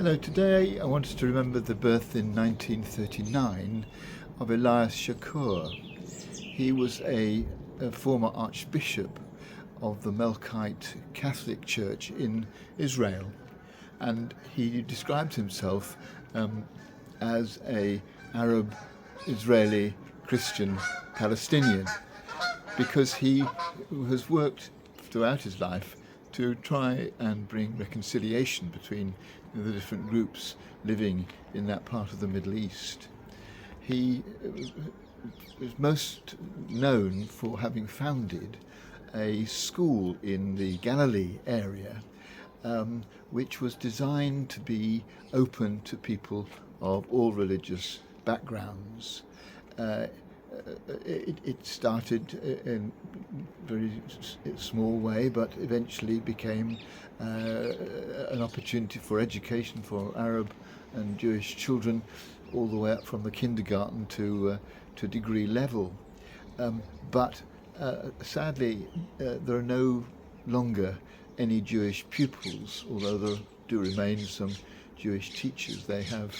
Hello, today I wanted to remember the birth in 1939 of Elias Chacour. He was a former archbishop of the Melkite Catholic Church in Israel, and he describes himself as a Arab Israeli Christian Palestinian because he has worked throughout his life to try and bring reconciliation between the different groups living in that part of the Middle East. He is most known for having founded a school in the Galilee area, which was designed to be open to people of all religious backgrounds. It started in a very small way, but eventually became an opportunity for education for Arab and Jewish children, all the way up from the kindergarten to degree level. But sadly, there are no longer any Jewish pupils, although there do remain some Jewish teachers. They have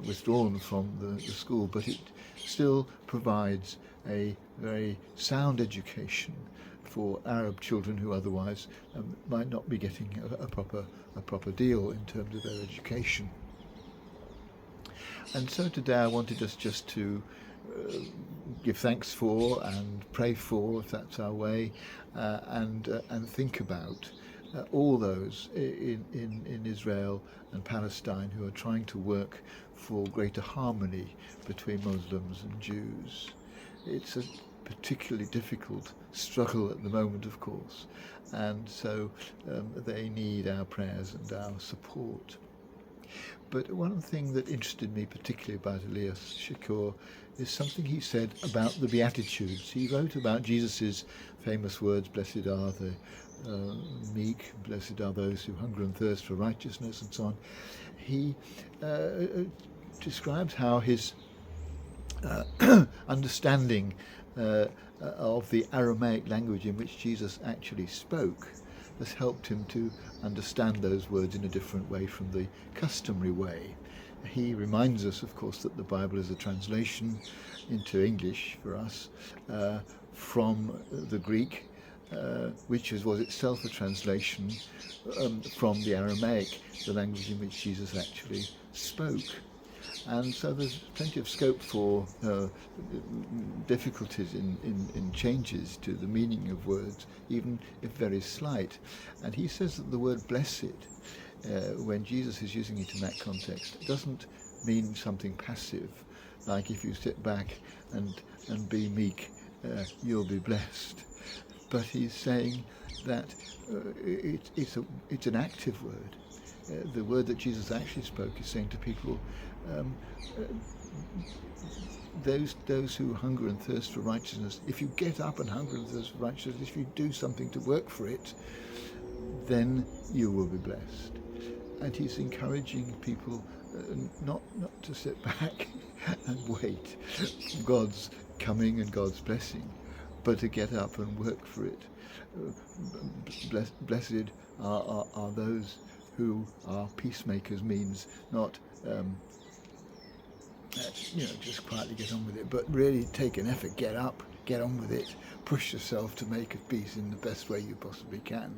withdrawn from the school, but it still provides a very sound education for Arab children who otherwise might not be getting a proper deal in terms of their education. And so today I wanted us just to give thanks for and pray for, if that's our way, and think about all those in Israel and Palestine who are trying to work for greater harmony between Muslims and Jews. It's a particularly difficult struggle at the moment, of course, and so they need our prayers and our support. But one thing that interested me particularly about Elias Chacour is something he said about the Beatitudes. He wrote about Jesus' famous words, blessed are the meek, blessed are those who hunger and thirst for righteousness, and so on. He describes how his understanding of the Aramaic language in which Jesus actually spoke has helped him to understand those words in a different way from the customary way. He reminds us, of course, that the Bible is a translation into English for us from the Greek, which was itself a translation from the Aramaic, the language in which Jesus actually spoke. And so there's plenty of scope for difficulties in changes to the meaning of words, even if very slight. And he says that the word blessed, when Jesus is using it in that context, doesn't mean something passive, like if you sit back and be meek, you'll be blessed. But he's saying that it's an active word. The word that Jesus actually spoke is saying to people, those who hunger and thirst for righteousness, if you get up and hunger and thirst for righteousness, if you do something to work for it, then you will be blessed. And he's encouraging people not to sit back and wait for God's coming and God's blessing, but to get up and work for it. Blessed are those who are peacemakers, means not just quietly get on with it, but really take an effort, get up, get on with it, push yourself to make a peace in the best way you possibly can,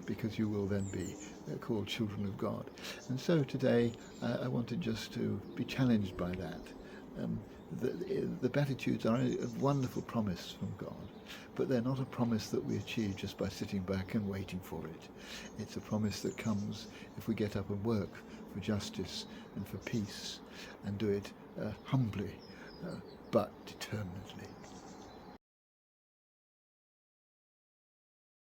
because you will then be called children of God. And so today I wanted just to be challenged by that. The Beatitudes are a wonderful promise from God, but they're not a promise that we achieve just by sitting back and waiting for it. It's a promise that comes if we get up and work for justice and for peace, and do it humbly but determinedly.